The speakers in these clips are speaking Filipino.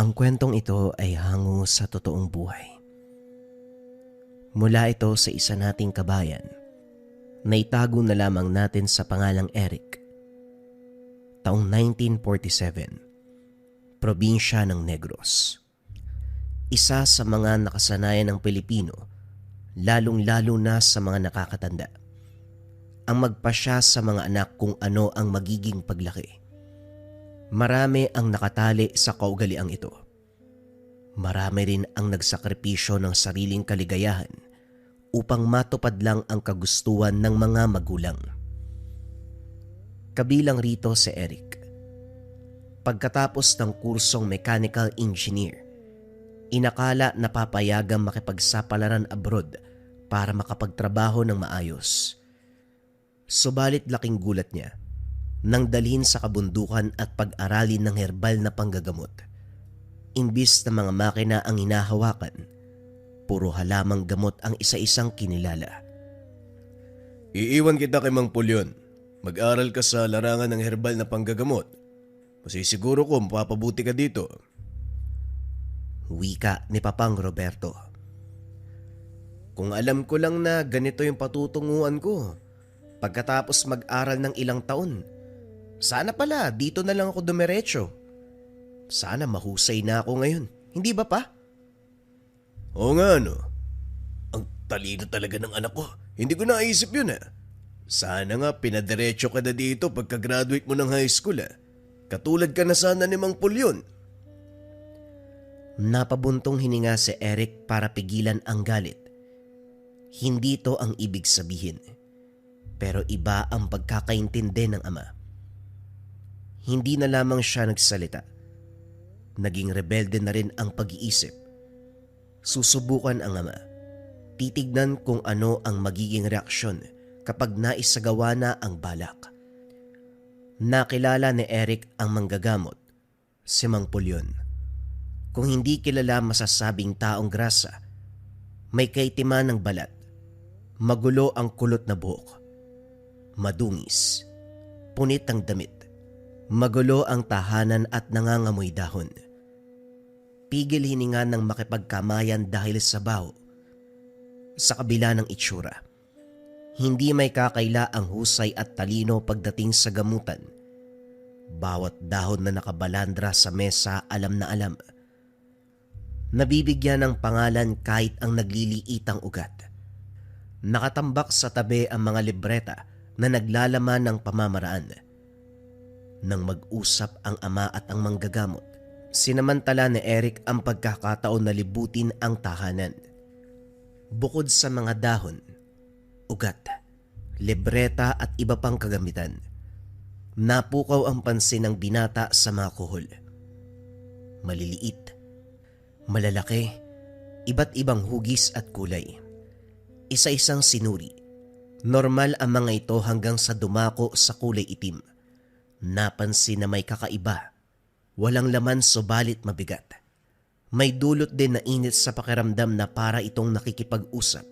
Ang kwentong ito ay hango sa totoong buhay. Mula ito sa isa nating kabayan na itago na lamang natin sa pangalang Eric. Taong 1947, probinsya ng Negros. Isa sa mga nakasanayan ng Pilipino, lalong-lalo na sa mga nakakatanda, ang magpasya sa mga anak kung ano ang magiging paglaki. Marami ang nakatali sa kaugaliang ito. Marami rin ang nagsakripisyo ng sariling kaligayahan upang matupad lang ang kagustuhan ng mga magulang. Kabilang rito si Eric. Pagkatapos ng kursong mechanical engineer, inakala na papayagang makipagsapalaran abroad para makapagtrabaho ng maayos. Subalit laking gulat niya nang dalhin sa kabundukan at pag-aralin ng herbal na panggagamot. Imbis na mga makina ang hinahawakan, puro halamang gamot ang isa-isang kinilala. Iiwan kita kay Mang Pulyon. Mag-aral ka sa larangan ng herbal na panggagamot. Masisiguro ko mapapabuti ka dito. Wika ni Papang Roberto. Kung alam ko lang na ganito yung patutunguhan ko, pagkatapos mag-aral ng ilang taon, sana pala dito na lang ako dumiretso. Sana mahusay na ako ngayon, hindi ba pa? Oo nga no. Ang talino talaga ng anak ko. Hindi ko naisip yun Sana nga pinadiretso ka na dito pagka-graduate mo ng high school Katulad ka na sana ni Mang Pulyon. Napabuntong hininga si Eric para pigilan ang galit. Hindi to ang ibig sabihin. Pero iba ang pagkakaintindi ng ama. Hindi na lamang siya nagsalita. Naging rebelde na rin ang pag-iisip. Susubukan ang ama. Titignan kung ano ang magiging reaksyon kapag naisagawa na ang balak. Nakilala ni Eric ang manggagamot, si Mang Pulyon. Kung hindi kilala masasabing taong grasa, may kaitiman ng balat, magulo ang kulot na buhok, madungis, punit ang damit, magulo ang tahanan at nangangamoy dahon. Pigil hininga ng makipagkamayan dahil sa baho. Sa kabila ng itsura, hindi may kakaila ang husay at talino pagdating sa gamutan. Bawat dahon na nakabalandra sa mesa alam na alam. Nabibigyan ng pangalan kahit ang nagliliitang ugat. Nakatambak sa tabi ang mga libreta na naglalaman ng pamamaraan. Nang mag-usap ang ama at ang manggagamot, sinamantala ni Eric ang pagkakataon na libutin ang tahanan. Bukod sa mga dahon, ugat, libreta at iba pang kagamitan, napukaw ang pansin ng binata sa mga kuhol. Maliliit, malalaki, iba't ibang hugis at kulay. Isa-isang sinuri. Normal ang mga ito hanggang sa dumako sa kulay itim. Napansin na may kakaiba. Walang laman subalit mabigat. May dulot din na init sa pakiramdam na para itong nakikipag-usap.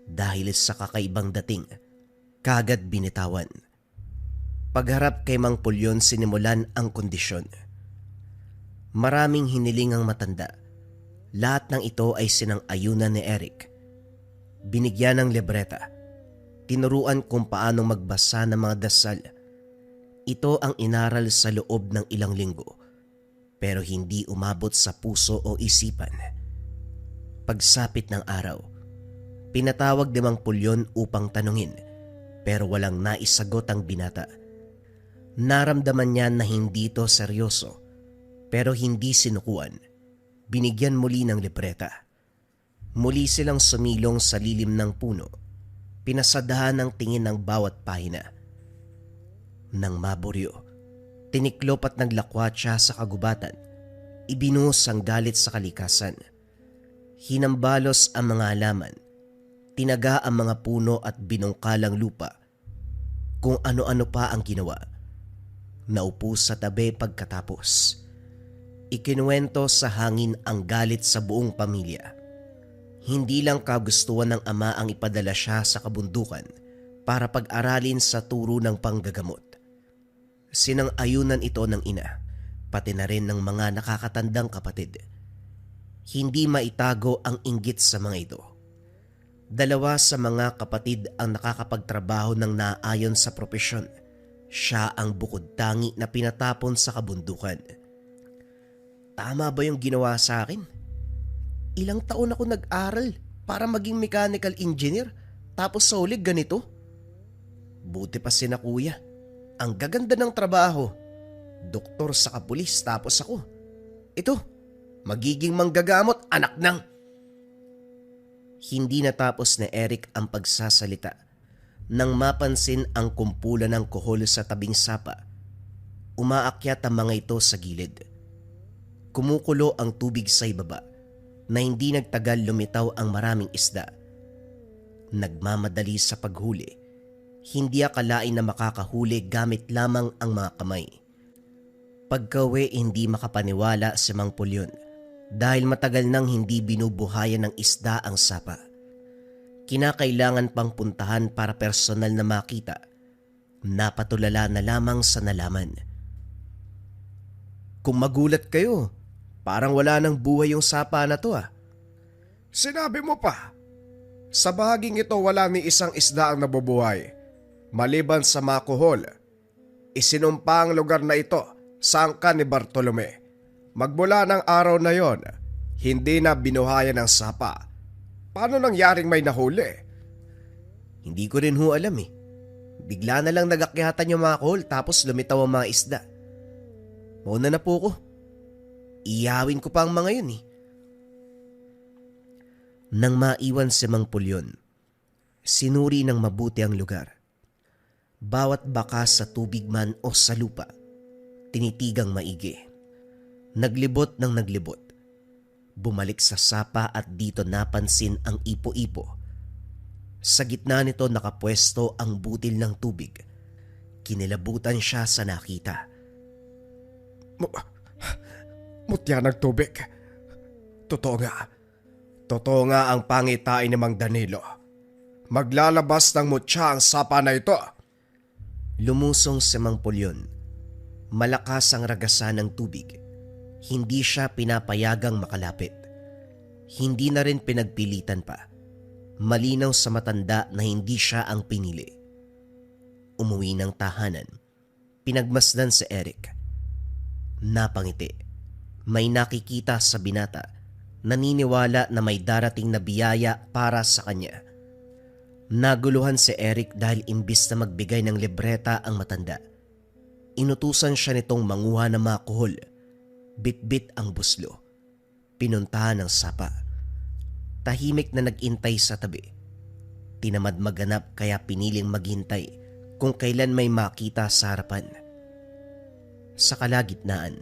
Dahil sa kakaibang dating, kagad binitawan. Pagharap kay Mang Pulyon sinimulan ang kondisyon. Maraming hiniling ang matanda. Lahat ng ito ay sinang-ayunan ni Eric. Binigyan ng libreta. Tinuruan kung paano magbasa ng mga dasal. Ito ang inaral sa loob ng ilang linggo, pero hindi umabot sa puso o isipan. Pagsapit ng araw, pinatawag ni Mang Pulyon upang tanungin, pero walang naisagot ang binata. Naramdaman niya na hindi ito seryoso, pero hindi sinukuan. Binigyan muli ng libreta. Muli silang sumilong sa lilim ng puno. Pinasadahan ng tingin ng bawat pahina. Nang maburyo, tiniklop at naglakwat siya sa kagubatan. Ibinuhos ang galit sa kalikasan. Hinambalos ang mga halaman. Tinaga ang mga puno at binungkalang lupa. Kung ano-ano pa ang ginawa. Naupo sa tabi pagkatapos. Ikinuwento sa hangin ang galit sa buong pamilya. Hindi lang kagustuhan ng ama ang ipadala siya sa kabundukan para pag-aralin sa turo ng panggagamot. Sinang-ayunan ito ng ina, pati na rin ng mga nakakatandang kapatid. Hindi maitago ang inggit sa mga ito. Dalawa sa mga kapatid ang nakakapagtrabaho ng naayon sa propesyon. Siya ang bukod tangi na pinatapon sa kabundukan. Tama ba yung ginawa sa akin? Ilang taon ako nag-aral para maging mechanical engineer, tapos sa ulig ganito? Buti pa sina kuya. Ang gaganda ng trabaho. Doktor sa kapulis, tapos ako. Ito, magiging manggagamot, anak ng... Hindi natapos ni Eric ang pagsasalita nang mapansin ang kumpulan ng kohol sa tabing sapa. Umaakyat ang mga ito sa gilid. Kumukulo ang tubig sa ibaba na hindi nagtagal lumitaw ang maraming isda. Nagmamadali sa paghuli. Hindi akalain na makakahuli gamit lamang ang mga kamay. Pagkawi hindi makapaniwala si Mang Pulyon dahil matagal nang hindi binubuhayan ng isda ang sapa. Kinakailangan pang puntahan para personal na makita. Napatulala na lamang sa nalaman. Kung magulat kayo, parang wala nang buhay yung sapa na to ah. Sinabi mo pa. Sa bahaging ito wala ni isang isda ang nabubuhay. Maliban sa makuhol. Isinumpa ang lugar na ito sa angkan ni Bartolome. Magmula ng araw na yon, hindi na binuhayan ng sapa. Paano nangyaring may nahuli? Hindi ko rin ho alam eh. Bigla na lang nagakyatan yung mga kohol tapos lumitaw ang mga isda. Mauna na po ko. Iyawin ko pa ang mga yun eh. Nang maiwan si Mang Pulyon, sinuri ng mabuti ang lugar. Bawat bakas sa tubig man o sa lupa, tinitigang maigi. Naglibot ng naglibot. Bumalik sa sapa at dito napansin ang ipo-ipo. Sa gitna nito nakapwesto ang butil ng tubig. Kinilabutan siya sa nakita. Mutya ng tubig. Totoo nga. Totoo nga ang pangitain ni Mang Danilo. Maglalabas ng mutya ang sapa na ito. Lumusong si Mang Pulyon. Malakas ang ragasan ng tubig. Hindi siya pinapayagang makalapit. Hindi na rin pinagpilitan pa. Malinaw sa matanda na hindi siya ang pinili. Umuwi ng tahanan. Pinagmasdan si Eric. Napangiti. May nakikita sa binata. Naniniwala na may darating na biyaya para sa kanya. Naguluhan si Eric dahil imbis na magbigay ng libreta ang matanda. Inutusan siya nitong manguha ng mga kuhol. Bit-bit ang buslo. Pinuntahan ng sapa. Tahimik na nag-intay sa tabi. Tinamad maganap kaya piniling maghintay kung kailan may makita sa harapan. Sa kalagitnaan,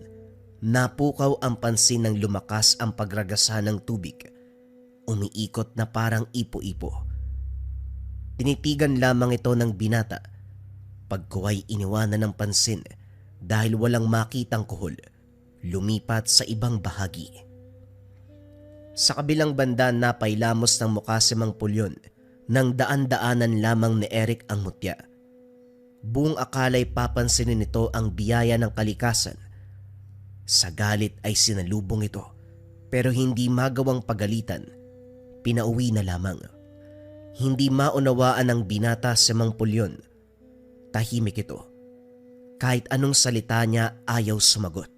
napukaw ang pansin ng lumakas ang pagragasa ng tubig. Umiikot na parang ipo-ipo. Tinitigan lamang ito ng binata. Pagkuway iniwanan ng pansin dahil walang makitang kuhol. Lumipat sa ibang bahagi. Sa kabilang banda napailamos ng mukha si Mang Pulyon nang daan-daanan lamang ni Eric ang mutya. Buong akala'y papansinin nito ang biyaya ng kalikasan. Sa galit ay sinalubong ito pero hindi magawang pagalitan. Pinauwi na lamang. Hindi maunawaan ng binata si Mang Pulyon. Tahimik ito. Kahit anong salita niya ayaw sumagot.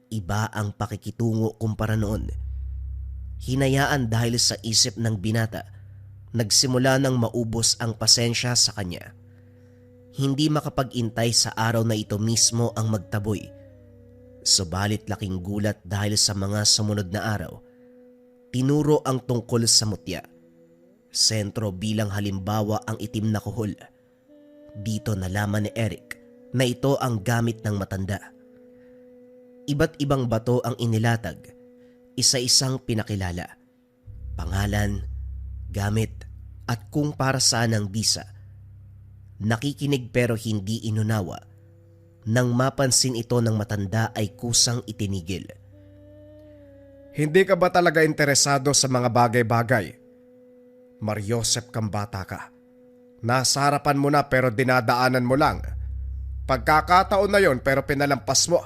Iba ang pakikitungo kumpara noon. Hinayaan dahil sa isip ng binata, nagsimula nang maubos ang pasensya sa kanya. Hindi makapag-intay sa araw na ito mismo ang magtaboy. Subalit laking gulat dahil sa mga sumunod na araw. Tinuro ang tungkol sa mutya. Sentro bilang halimbawa ang itim na kuhol. Dito nalaman ni Eric na ito ang gamit ng matanda. Iba't ibang bato ang inilatag, isa-isang pinakilala. Pangalan, gamit, at kung para saan ang bisa. Nakikinig pero hindi inunawa. Nang mapansin ito ng matanda ay kusang itinigil. Hindi ka ba talaga interesado sa mga bagay-bagay? Mariosep kang bata ka. Nasa harapan mo na pero dinadaanan mo lang. Pagkakataon na yon pero pinalampas mo.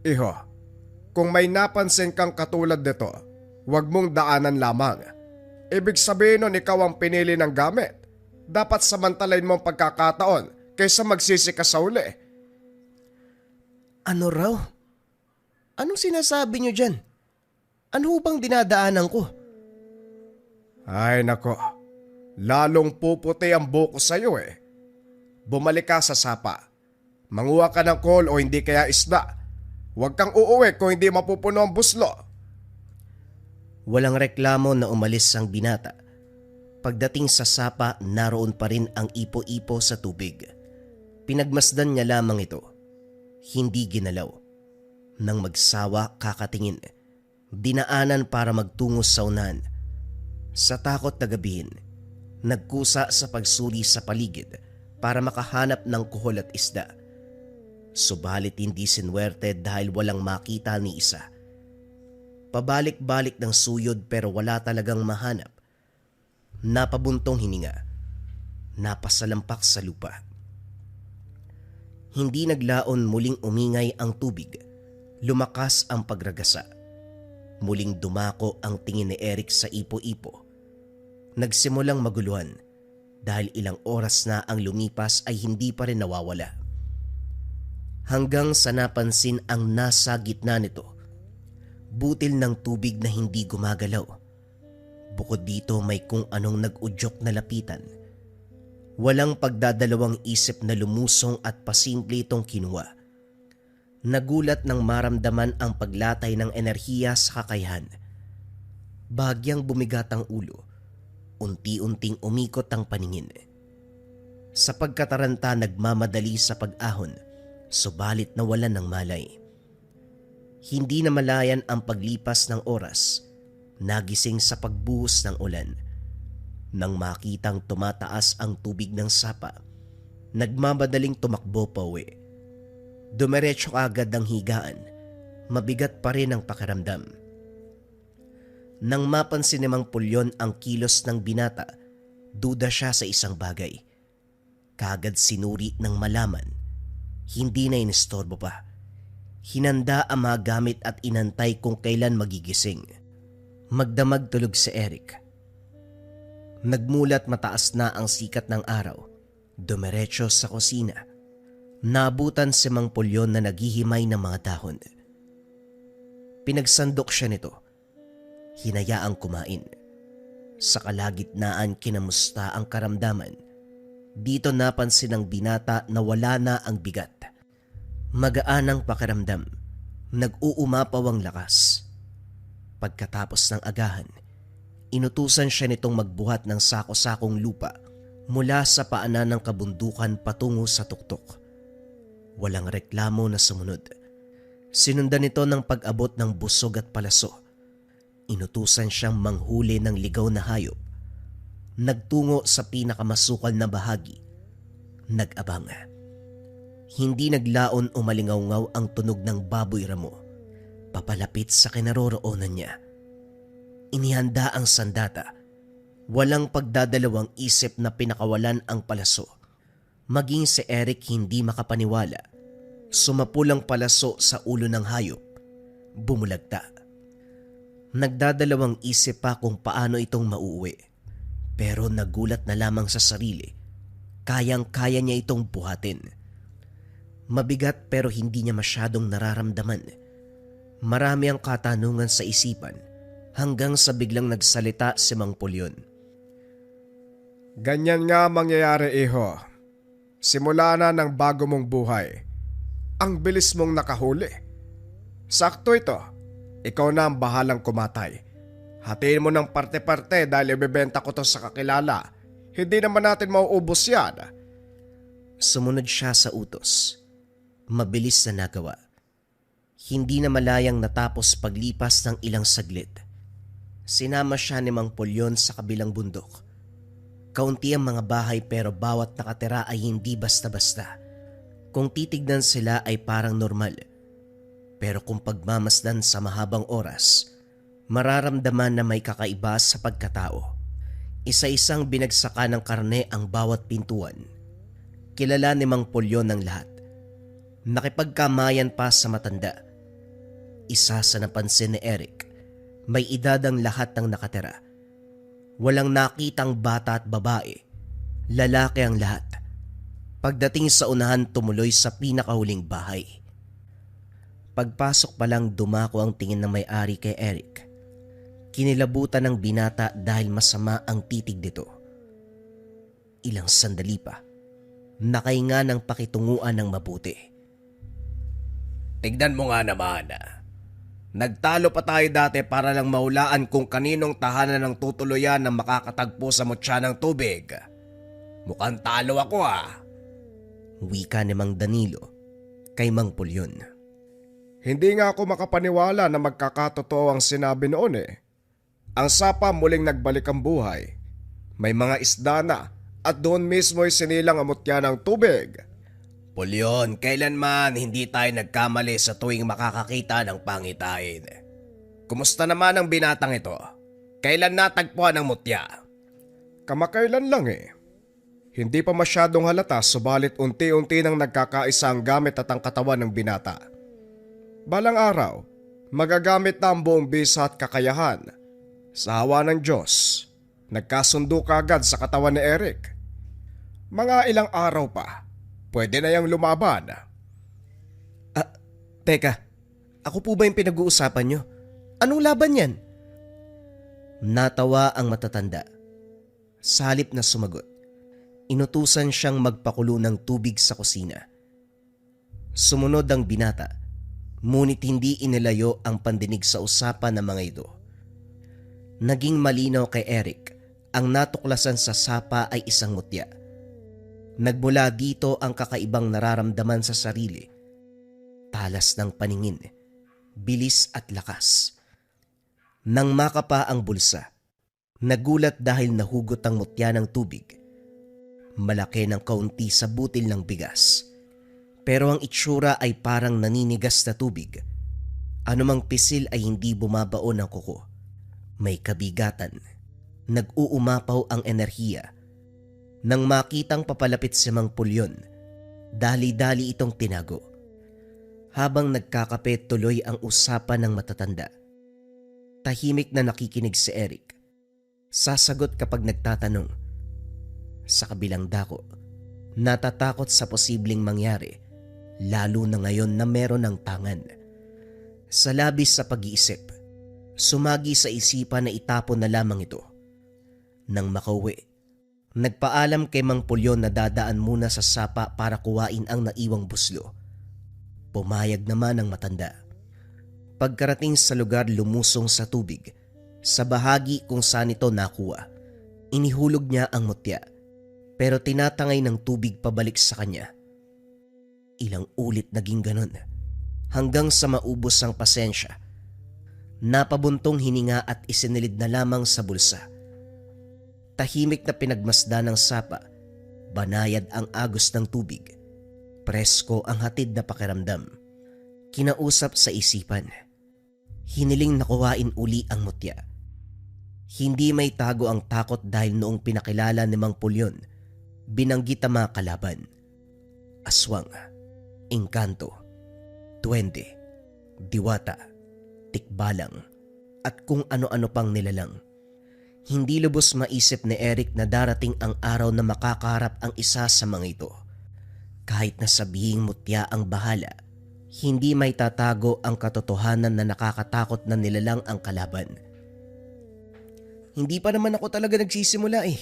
Iho, kung may napansin kang katulad nito, huwag mong daanan lamang. Ibig sabihin nun ikaw ang pinili ng gamit. Dapat samantalain mo ang pagkakataon kaysa magsisi ka sa uli. Ano raw? Anong sinasabi niyo dyan? Ano bang dinadaanan ko? Ay nako, lalong puputi ang buko sa'yo eh. Bumalik ka sa sapa. Manguha ka ng call o hindi kaya isda. Huwag kang uuwi kung hindi mapupuno ang buslo. Walang reklamo na umalis ang binata. Pagdating sa sapa, naroon pa rin ang ipo-ipo sa tubig. Pinagmasdan niya lamang ito. Hindi ginalaw. Nang magsawa, kakatingin. Dinaanan para magtungo sa unahan. Sa takot na gabihin, nagkusa sa pagsuri sa paligid para makahanap ng kuhol at isda. Subalit hindi sinwerte dahil walang makita ni isa. Pabalik-balik ng suyod pero wala talagang mahanap. Napabuntong hininga. Napasalampak sa lupa. Hindi naglaon, muling umingay ang tubig. Lumakas ang pagragasa. Muling dumako ang tingin ni Eric sa ipo-ipo. Nagsimulang maguluhan dahil ilang oras na ang lumipas ay hindi pa rin nawawala. Hanggang sa napansin ang nasa gitna nito. Butil ng tubig na hindi gumagalaw. Bukod dito may kung anong nag-udyok na lapitan. Walang pagdadalawang isip na lumusong at pasimple itong kinuha. Nagulat nang maramdaman ang paglatay ng enerhiya sa kakayahan. Bahagyang bumigat ang ulo. Unti-unting umikot ang paningin. Sa pagkataranta nagmamadali sa pag-ahon, subalit nawalan ng malay. Hindi na malayan ang paglipas ng oras. Nagising sa pagbuhos ng ulan. Nang makitang tumataas ang tubig ng sapa, nagmamadaling tumakbo pa uwi. Dumiretso agad ang higaan. Mabigat pa rin ang pakiramdam. Nang mapansin ni Mang Pulyon ang kilos ng binata, duda siya sa isang bagay. Kaagad sinuri ng malaman. Hindi na inistorbo pa. Hinanda ang mga gamit at inantay kung kailan magigising. Magdamag tulog si Eric. Nagmulat mataas na ang sikat ng araw. Dumiretso sa kusina. Naabutan si Mang Pulyon na naghihimay ng mga dahon. Pinagsandok siya nito. Hinayaang kumain. Sa kalagitnaan kinamusta ang karamdaman. Dito napansin ng binata na wala na ang bigat. Magaan ang pakiramdam. Nag-uumapaw ang lakas. Pagkatapos ng agahan, inutusan siya nitong magbuhat ng sako-sakong lupa mula sa paanan ng kabundukan patungo sa tuktok. Walang reklamo na sumunod. Sinundan nito ng pag-abot ng busog at palaso. Inutusan siyang manghuli ng ligaw na hayop. Nagtungo sa pinakamasukal na bahagi. Nag-abang. Hindi naglaon o malingaw-ngaw ang tunog ng baboy ramo. Papalapit sa kinaroroonan niya. Inihanda ang sandata. Walang pagdadalawang isip na pinakawalan ang palaso. Maging si Eric hindi makapaniwala. Sumapulang palaso sa ulo ng hayop. Bumulagta. Nagdadalawang isip pa kung paano itong mauuwi. Pero nagulat na lamang sa sarili. Kayang-kaya niya itong buhatin. Mabigat pero hindi niya masyadong nararamdaman. Marami ang katanungan sa isipan hanggang sa biglang nagsalita si Mang Pulyon. Ganyan nga mangyayari, iho. Simula na ng bago mong buhay. Ang bilis mong nakahuli. Sakto ito. Ikaw na ang bahalang kumatay. Hatiin mo ng parte-parte dahil ibebenta ko to sa kakilala. Hindi naman natin mauubos yan. Sumunod siya sa utos. Mabilis na nagawa. Hindi na malayang natapos paglipas ng ilang saglit. Sinama siya ni Mang Pulyon sa kabilang bundok. Kaunti ang mga bahay pero bawat nakatira ay hindi basta-basta. Kung titignan sila ay parang normal. Pero kung pagmamasdan sa mahabang oras, mararamdaman na may kakaiba sa pagkatao. Isa-isang binagsaka ng karne ang bawat pintuan. Kilala ni Mang Pulyon ng lahat. Nakipagkamayan pa sa matanda. Isa sa napansin ni Eric, may edad ang lahat ng nakatira. Walang nakitang bata at babae. Lalaki ang lahat. Pagdating sa unahan, tumuloy sa pinakahuling bahay. Pagpasok pa lang, dumako ang tingin ng may-ari kay Eric. Kinilabutan ng binata dahil masama ang titig nito. Ilang sandali pa, nakahinga ng pakitunguan ng mabuti. Tignan mo nga naman. Nagtalo pa tayo dati para lang mahulaan kung kaninong tahanan ng tutuluyan na makakatagpo sa mutya ng tubig. Mukhang talo ako Wika ni Mang Danilo kay Mang Pulyon. Hindi nga ako makapaniwala na magkakatotoo ang sinabi noon eh. Ang sapa muling nagbalik ang buhay. May mga isda na at doon mismo'y sinilang ang mutya ng tubig. Pulyon, kailanman hindi tayo nagkamali sa tuwing makakakita ng pangitain. Kumusta naman ang binatang ito? Kailan natagpuan ang mutya? Kamakailan lang eh. Hindi pa masyadong halata subalit unti-unti nang nagkakaisa ang gamit at ang katawan ng binata. Balang araw, magagamit na ang buong bisa at kakayahan. Sa hawa ng Diyos, nagkasundo kaagad sa katawan ni Eric. Mga ilang araw pa, pwede na yang lumaban. Teka, ako po ba yung pinag-uusapan nyo? Anong laban yan? Natawa ang matatanda. Sa halip na sumagot, inutusan siyang magpakulo ng tubig sa kusina. Sumunod ang binata, ngunit hindi inilayo ang pandinig sa usapan ng mga ito. Naging malinaw kay Eric, ang natuklasan sa sapa ay isang mutya. Nagmula dito ang kakaibang nararamdaman sa sarili. Talas ng paningin, bilis at lakas. Nang makapa ang bulsa, nagulat dahil nahugot ang mutya ng tubig. Malaki ng kaunti sa butil ng bigas. Pero ang itsura ay parang naninigas na tubig. Anumang pisil ay hindi bumabaon ng kuko. May kabigatan. Nag-uumapaw ang enerhiya. Nang makitang papalapit si Mang Pulyon, dali-dali itong tinago. Habang nagkakape, tuloy ang usapan ng matatanda. Tahimik na nakikinig si Eric. Sasagot kapag nagtatanong. Sa kabilang dako, natatakot sa posibleng mangyari, lalo na ngayon na meron ng tangan. Sa labis sa pag-iisip, sumagi sa isipan na itapon na lamang ito. Nang makauwi, nagpaalam kay Mang Pulyon na dadaan muna sa sapa para kuwain ang naiwang buslo. Pumayag naman ang matanda. Pagkarating sa lugar, lumusong sa tubig. Sa bahagi kung saan ito nakuha, inihulog niya ang mutya. Pero tinatangay ng tubig pabalik sa kanya. Ilang ulit naging ganon. Hanggang sa maubos ang pasensya. Napabuntong hininga at isinilid na lamang sa bulsa. Tahimik na pinagmasdan ng sapa. Banayad ang agos ng tubig. Presko ang hatid na pakiramdam. Kinausap sa isipan. Hiniling nakuhain uli ang mutya. Hindi may tago ang takot dahil noong pinakilala ni Mang Pulyon, binanggit ang mga kalaban. Aswang, engkanto, duwende, diwata, tikbalang, at kung ano-ano pang nilalang. Hindi lubos maisip ni Eric na darating ang araw na makakaharap ang isa sa mga ito. Kahit na sabihing mutya ang bahala, hindi may tatago ang katotohanan na nakakatakot na nilalang ang kalaban. Hindi pa naman ako talaga nagsisimula eh.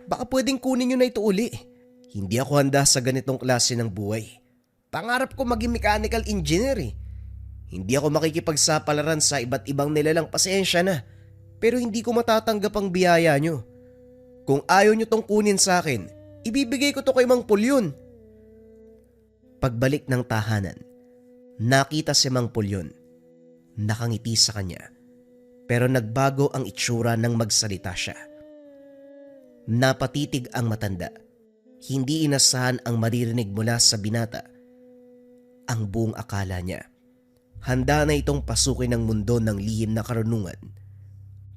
Baka pwedeng kunin nyo na ito uli. Hindi ako handa sa ganitong klase ng buhay. Pangarap ko maging mechanical engineer eh. Hindi ako makikipagsapalaran sa iba't ibang nilalang, pasensya na. Pero hindi ko matatanggap ang biyaya nyo. Kung ayaw nyo tong kunin sa akin, ibibigay ko to kay Mang Pulyon. Pagbalik ng tahanan, nakita si Mang Pulyon. Nakangiti sa kanya. Pero nagbago ang itsura nang magsalita siya. Napatitig ang matanda. Hindi inasahan ang maririnig mula sa binata. Ang buong akala niya, handa na itong pasukin ng mundo ng lihim na karunungan.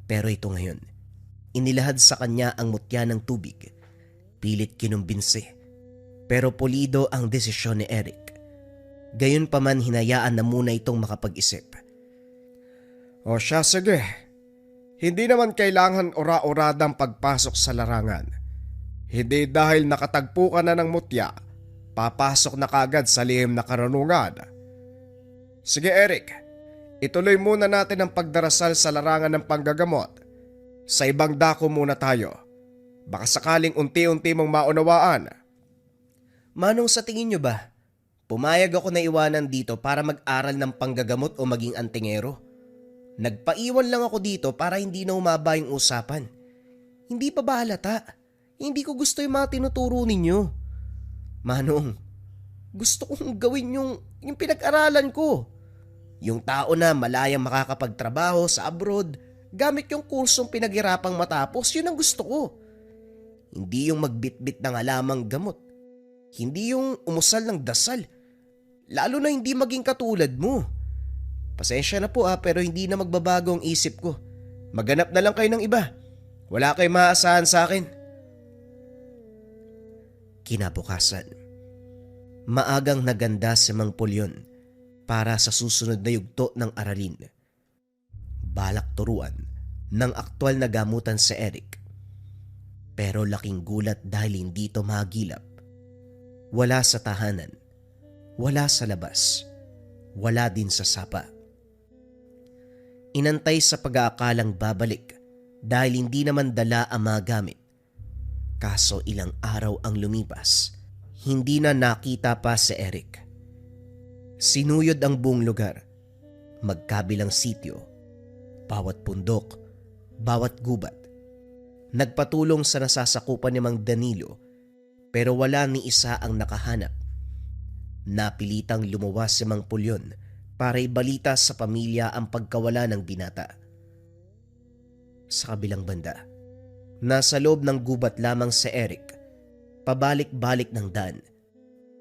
Pero ito ngayon, inilahad sa kanya ang mutya ng tubig. Pilit kinumbinsi. Pero pulido ang desisyon ni Eric. Gayunpaman hinayaan na muna itong makapag-isip. O siya, sige. Hindi naman kailangan ora-oradang pagpasok sa larangan. Hindi dahil nakatagpo ka na ng mutya, papasok na kagad sa lihim na karunungan. Sige Eric, ituloy muna natin ang pagdarasal sa larangan ng panggagamot. Sa ibang dako muna tayo. Baka sakaling unti-unti mong maunawaan. Manong, sa tingin nyo ba, pumayag ako na iwanan dito para mag-aral ng panggagamot o maging antingero? Nagpaiwan lang ako dito para hindi na umaba yung usapan. Hindi pa ba halata? Hindi ko gusto yung mga tinuturo ninyo. Manong, gusto kong gawin yung pinag-aralan ko. Yung tao na malayang makakapagtrabaho sa abroad gamit yung kursong pinaghirapang matapos, yun ang gusto ko. Hindi yung magbitbit ng halamang gamot. Hindi yung umusal ng dasal. Lalo na hindi maging katulad mo. Pasensya na po pero hindi na magbabago ang isip ko. Maghanap na lang kayo ng iba. Wala kayong maaasahan sa akin. Kinabukasan, maagang naganda si Mang Pulyon para sa susunod na yugto ng aralin. Balak turuan ng aktwal na gamutan si Eric. Pero laking gulat dahil hindi ito mahagilap. Wala sa tahanan, wala sa labas, wala din sa sapa. Inantay sa pag-aakalang babalik dahil hindi naman dala ang mga gamit. Kaso ilang araw ang lumipas, hindi na nakita pa si Eric. Sinuyod ang buong lugar, magkabilang sityo, bawat pundok, bawat gubat. Nagpatulong sa nasasakupan ni Mang Danilo pero wala ni isa ang nakahanap. Napilitang lumuwas si Mang Pulyon para ibalita sa pamilya ang pagkawala ng binata. Sa kabilang banda, nasa loob ng gubat lamang si Eric, pabalik-balik ng daan.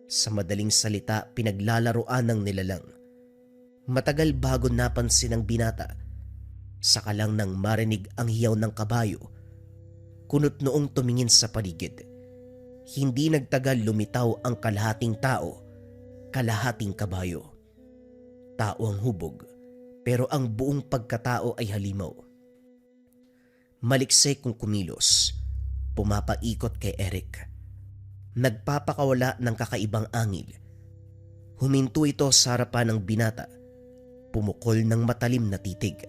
Sa madaling salita, pinaglalaroan ng nilalang. Matagal bago napansin ng binata, saka lang nang marinig ang hiyaw ng kabayo. Kunot noong tumingin sa paligid. Hindi nagtagal lumitaw ang kalahating tao, kalahating kabayo. Tao ang hubog, pero ang buong pagkatao ay halimaw. Maliksik kung kumilos, pumapaikot kay Eric. Nagpapakawala ng kakaibang angil. Huminto ito sa harapan ng binata, pumukol ng matalim na titig.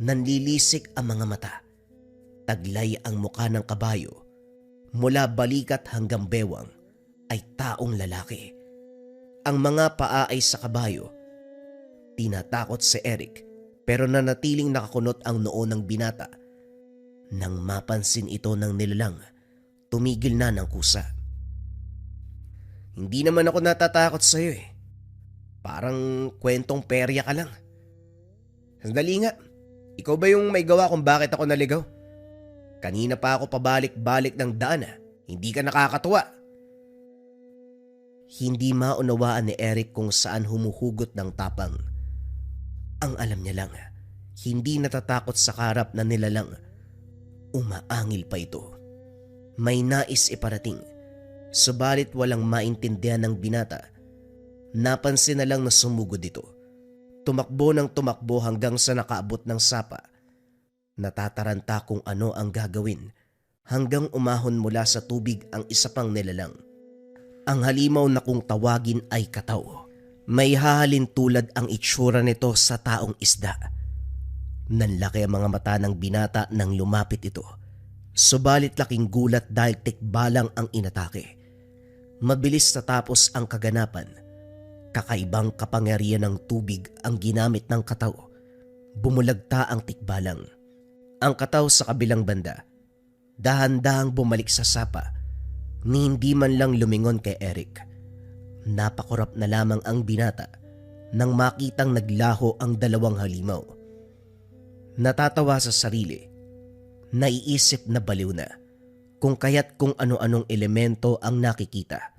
Nanlilisik ang mga mata. Taglay ang muka ng kabayo. Mula balikat hanggang bewang ay taong lalaki. Ang mga paa ay sa kabayo. Tinatakot si Eric pero nanatiling nakakunot ang noo ng binata. Nang mapansin ito ng nilalang, tumigil na ng kusa. Hindi naman ako natatakot sa'yo eh. Parang kwentong perya ka lang. Sandali nga, ikaw ba yung may gawa kung bakit ako naligaw? Kanina pa ako pabalik-balik ng daan hindi ka nakakatuwa. Hindi maunawaan ni Eric kung saan humuhugot ng tapang. Ang alam niya lang, hindi natatakot sa karap na nilalang. Umaangil pa ito. May nais iparating, subalit walang maintindihan ng binata. Napansin na lang na sumugod ito. Tumakbo ng tumakbo hanggang sa nakaabot ng sapa. Natataranta kung ano ang gagawin hanggang umahon mula sa tubig ang isa pang nilalang. Ang halimaw na kung tawagin ay kataw. May hahalin tulad ang itsura nito sa taong isda. Nanlaki ang mga mata ng binata nang lumapit ito. Subalit laking gulat dahil tikbalang ang inatake. Mabilis natapos ang kaganapan. Kakaibang kapangyarihan ng tubig ang ginamit ng kataw. Bumulagta ang tikbalang. Ang kataw sa kabilang banda, dahan-dahang bumalik sa sapa, ni hindi man lang lumingon kay Eric. Napakurap na lamang ang binata nang makitang naglaho ang dalawang halimaw. Natatawa sa sarili, naiisip na baliw na kung kaya't kung ano-anong elemento ang nakikita.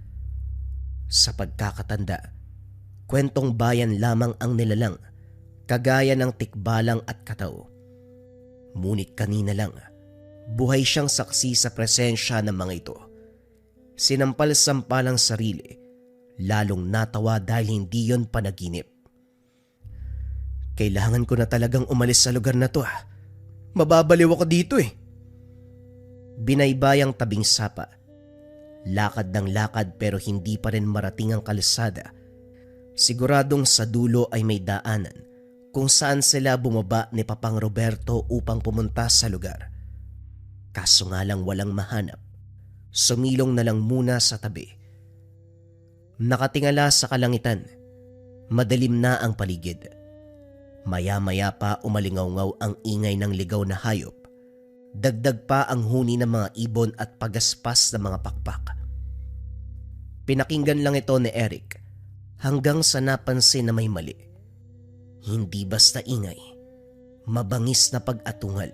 Sa pagkakatanda, kwentong bayan lamang ang nilalang, kagaya ng tikbalang at kataw. Ngunit kanina lang, buhay siyang saksi sa presensya ng mga ito. Sinampal-sampal ang sarili, lalong natawa dahil hindi yon panaginip. Kailangan ko na talagang umalis sa lugar na to. Mababaliw ako dito eh. Binaybayang tabing sapa. Lakad ng lakad pero hindi pa rin marating ang kalsada. Siguradong sa dulo ay may daanan kung saan sila bumaba ni Papang Roberto upang pumunta sa lugar. Kaso nga lang walang mahanap. Sumilong na lang muna sa tabi. Nakatingala sa kalangitan. Madilim na ang paligid. Maya-maya pa umalingaw-ngaw ang ingay ng ligaw na hayop. Dagdag pa ang huni ng mga ibon at pagaspas ng mga pakpak. Pinakinggan lang ito ni Eric hanggang sa napansin na may mali. Hindi basta ingay, mabangis na pag-atungal.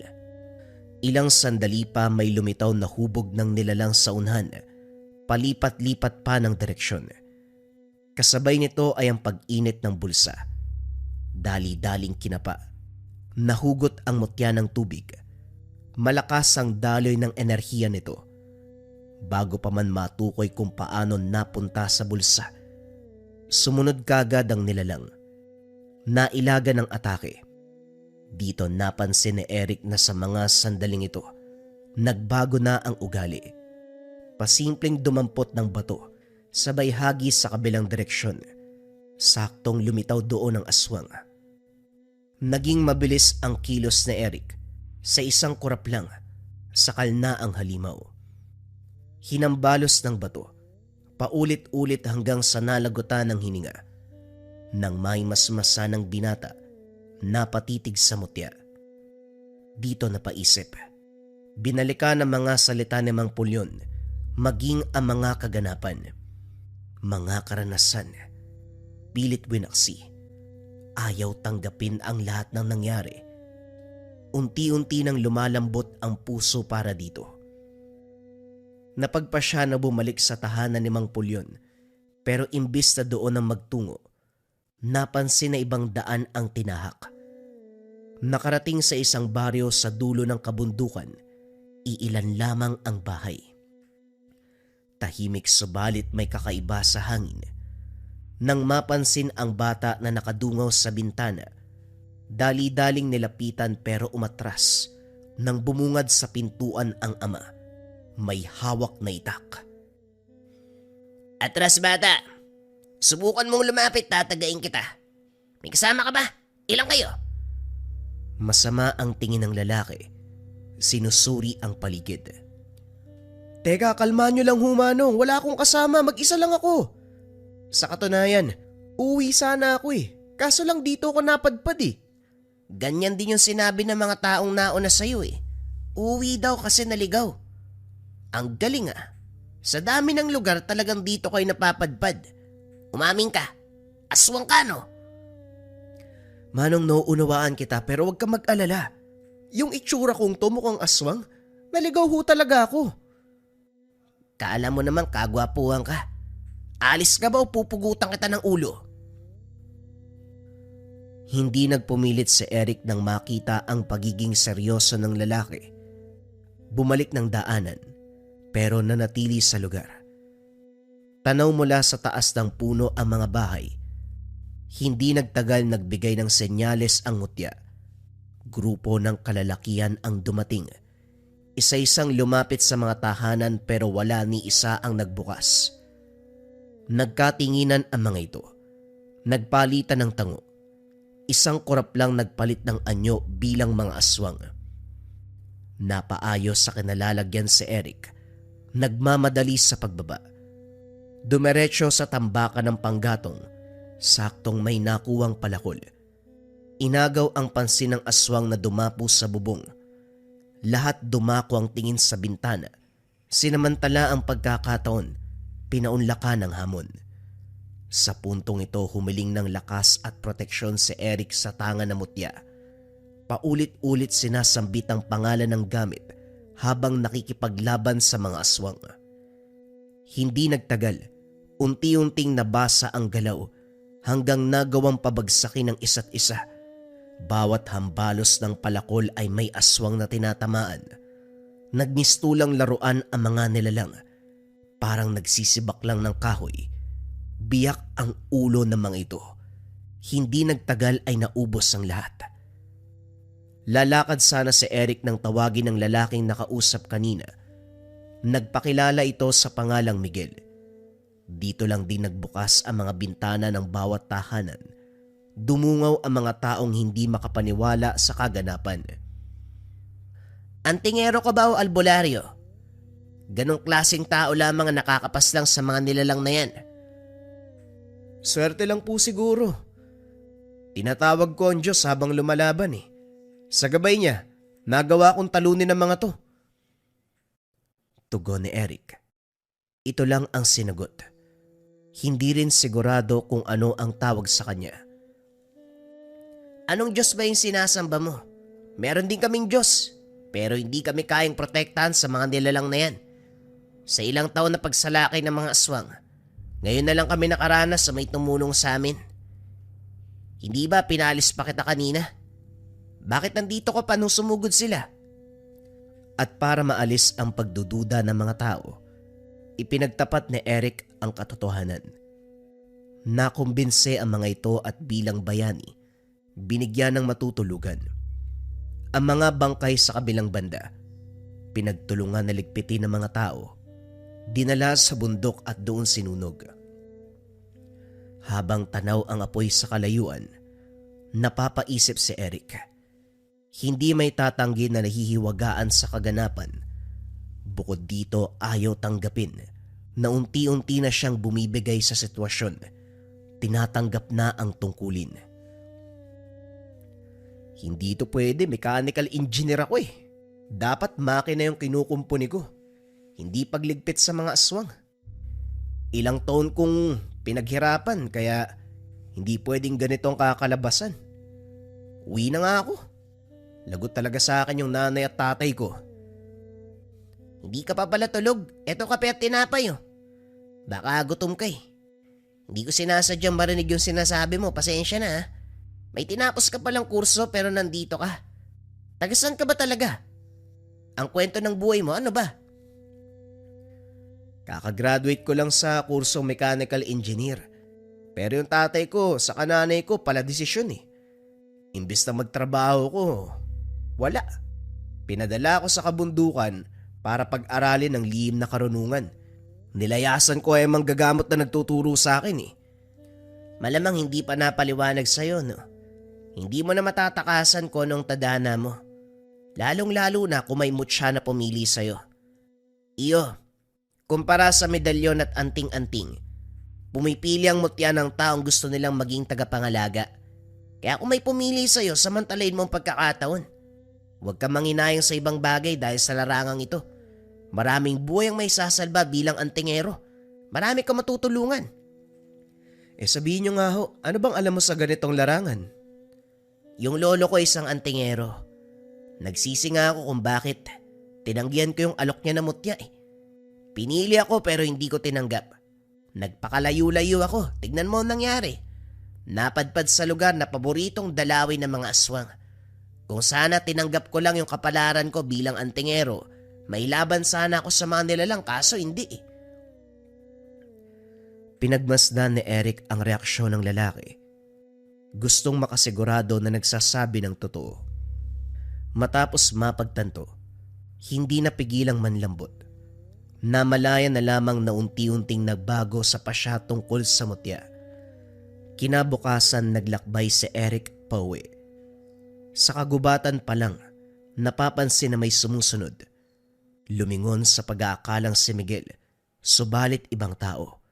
Ilang sandali pa may lumitaw na hubog ng nilalang sa unhan, palipat-lipat pa ng direksyon. Kasabay nito ay ang pag-init ng bulsa. Dali-daling kinapa. Nahugot ang mutya ng tubig. Malakas ang daloy ng enerhiya nito. Bago pa man matukoy kung paano napunta sa bulsa, sumunod kagad ang nilalang. Nailaga ng atake. Dito napansin ni Eric na sa mga sandaling ito, nagbago na ang ugali. Pasimpleng dumampot ng bato, sabay hagis sa kabilang direksyon. Saktong lumitaw doon ang aswang. Naging mabilis ang kilos ni Eric. Sa isang kurap lang, sakal na ang halimaw. Hinambalos ng bato, paulit-ulit hanggang sa nalagutan ng hininga. Nang may masmasa ng binata, napatitig sa mutya. Dito napaisip. Binalikan ang mga salita ni Mang Pulyon, maging ang mga kaganapan. Mga karanasan. Pilit winaksi. Ayaw tanggapin ang lahat ng nangyari. Unti-unti nang lumalambot ang puso para dito. Napagpasya na bumalik sa tahanan ni Mang Pulyon, pero imbis na doon ang magtungo, napansin na ibang daan ang tinahak. Nakarating sa isang baryo sa dulo ng kabundukan, iilan lamang ang bahay. Tahimik subalit may kakaiba sa hangin. Nang mapansin ang bata na nakadungaw sa bintana, dali-daling nilapitan pero umatras. Nang bumungad sa pintuan ang ama, may hawak na itak. Atras bata! Subukan mong lumapit, tatagain kita. May kasama ka ba? Ilang kayo? Masama ang tingin ng lalaki. Sinusuri ang paligid. Teka, kalma nyo lang humanong. Wala akong kasama, mag-isa lang ako. Sa katunayan, uwi sana ako eh. Kaso lang dito ako napadpad eh. Ganyan din yung sinabi ng mga taong nauna sa'yo eh. Uwi daw kasi naligaw. Ang galing ah. Sa dami ng lugar talagang dito kayo napapadpad. Umamin ka. Aswang ka no? Manong, nauunawaan kita pero huwag ka mag-alala. Yung itsura kong to mukhang aswang, naligaw ho talaga ako. Kaala mo naman kagwapuhan ka. Alis ka ba o pupugutan kita ng ulo? Hindi nagpumilit si Eric nang makita ang pagiging seryoso ng lalaki. Bumalik ng daanan pero nanatili sa lugar. Tanaw mula sa taas ng puno ang mga bahay. Hindi nagtagal nagbigay ng senyales ang mutya. Grupo ng kalalakihan ang dumating. Isa-isang lumapit sa mga tahanan pero wala ni isa ang nagbukas. Nagkatinginan ang mga ito. Nagpalitan ng tango. Isang kurap lang nagpalit ng anyo bilang mga aswang. Napaayos sa kinalalagyan si Eric. Nagmamadali sa pagbaba. Dumiretso sa tambakan ng panggatong. Saktong may nakuwang palakol. Inagaw ang pansin ng aswang na dumapo sa bubong. Lahat dumako ang tingin sa bintana. Sinamantala ang pagkakataon, pinaunlakan ng hamon. Sa puntong ito humiling ng lakas at proteksyon si Eric sa tanga na mutya. Paulit-ulit sinasambit ang pangalan ng gamit habang nakikipaglaban sa mga aswang. Hindi nagtagal, unti-unting nabasa ang galaw hanggang nagawang pabagsakin ng isa't isa. Bawat hambalos ng palakol ay may aswang na tinatamaan. Nagmistulang laruan ang mga nilalang. Parang nagsisibak lang ng kahoy. Biyak ang ulo ng mga ito. Hindi nagtagal ay naubos ang lahat. Lalakad sana si Eric nang tawagin ng lalaking nakausap kanina. Nagpakilala ito sa pangalang Miguel. Dito lang din nagbukas ang mga bintana ng bawat tahanan. Dumungaw ang mga taong hindi makapaniwala sa kaganapan. Antingero ka ba o albularyo? Ganong klaseng tao lamang ang nakakapas lang sa mga nilalang na yan. Swerte lang po siguro. Tinatawag ko ang Diyos habang lumalaban eh. Sa gabay niya, nagawa kong talunin ng mga to. Tugon ni Eric. Ito lang ang sinagot. Hindi rin sigurado kung ano ang tawag sa kanya. Anong Diyos ba yung sinasamba mo? Meron din kaming Diyos, pero hindi kami kayang protektahan sa mga nilalang na yan. Sa ilang taon na pagsalakay ng mga aswang, ngayon na lang kami nakaranas sa may tumulong sa amin. Hindi ba pinalis pa kita kanina? Bakit nandito ka pa nung sumugod sila? At para maalis ang pagdududa ng mga tao, ipinagtapat ni Eric ang katotohanan. Nakumbinse ang mga ito at bilang bayani, binigyan ng matutulugan. Ang mga bangkay sa kabilang banda, pinagtulungan na ligpitin ng mga tao, dinala sa bundok at doon sinunog. Habang tanaw ang apoy sa kalayuan, napapaisip si Eric. Hindi may tatanggi na nahihiwagaan sa kaganapan. Bukod dito, ayaw tanggapin na unti-unti na siyang bumibigay sa sitwasyon. Tinatanggap na ang tungkulin. Hindi ito pwede, mechanical engineer ako eh. Dapat makina yung kinukumpuni ko. Hindi pagligpit sa mga aswang. Ilang taon kong pinaghirapan kaya hindi pwedeng ganitong kakalabasan. Uwi na nga ako. Lagot talaga sa akin yung nanay at tatay ko. Hindi ka pa pala tulog. Eto kape at tinapay oh. Baka gutom ka eh. Hindi ko sinasadyang marinig yung sinasabi mo. Pasensya na ha. May tinapos ka palang kurso pero nandito ka. Tagasan ka ba talaga? Ang kwento ng buhay mo ano ba? Kakagraduate ko lang sa kursong mechanical engineer. Pero yung tatay ko sa kananay ko pala desisyon eh. Imbis na magtrabaho ko, wala. Pinadala ko sa kabundukan para pag-aralin ng lihim na karunungan. Nilayasan ko ay manggagamot na nagtuturo sa akin eh. Malamang hindi pa napaliwanag sa'yo no? Hindi mo na matatakasan ko anong tadhana mo. Lalong-lalo na kung may mutya na pumili sa'yo. Iyo, kumpara sa medalyon at anting-anting, pumipili ang mutya ng taong gusto nilang maging tagapangalaga. Kaya kung may pumili sa'yo, samantalain mo ang pagkakataon. Huwag kang manginayang sa ibang bagay dahil sa larangang ito. Maraming buhay ang may sasalba bilang antingero. Marami kang matutulungan. Sabihin nyo nga ho, ano bang alam mo sa ganitong larangan? Yung lolo ko isang antingero. Nagsisi nga ako kung bakit tinanggihan ko yung alok niya na mutya eh. Pinili ako pero hindi ko tinanggap. Nagpakalayo-layo ako, tignan mo ang nangyari. Napadpad sa lugar na paboritong dalawin ng mga aswang. Kung sana tinanggap ko lang yung kapalaran ko bilang antingero, may laban sana ako sa mga nilalang kaso hindi eh. Pinagmasdan ni Eric ang reaksyon ng lalaki. Gustong makasigurado na nagsasabi ng totoo. Matapos mapagtanto, hindi napigilang manlambot. Namalaya na lamang na unti-unting nagbago sa pasya tungkol sa mutya. Kinabukasan naglakbay si Eric pauwi. Sa kagubatan pa lang, napapansin na may sumusunod. Lumingon sa pag-aakalang si Miguel, subalit ibang tao.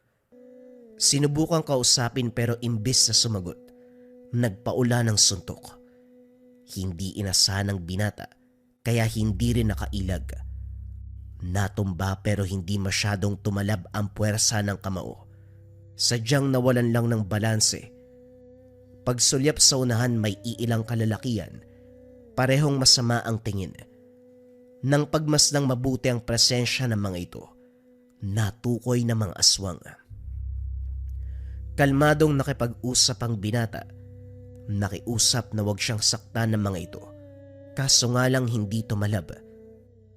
Sinubukang kausapin pero imbis na sumagot, nagpaula ng suntok. Hindi inasahan ng binata, kaya hindi rin nakailag. Natumba pero hindi masyadong tumalab ang puwersa ng kamao. Sadyang nawalan lang ng balanse. Pagsulyap sa unahan may iilang kalalakian, parehong masama ang tingin. Nang pagmasdang mabuti ang presensya ng mga ito, natukoy ng mga aswang. Kalmadong nakipag-usap ang binata. Nakiusap na huwag siyang saktan ng mga ito. Kaso nga lang hindi tumalab.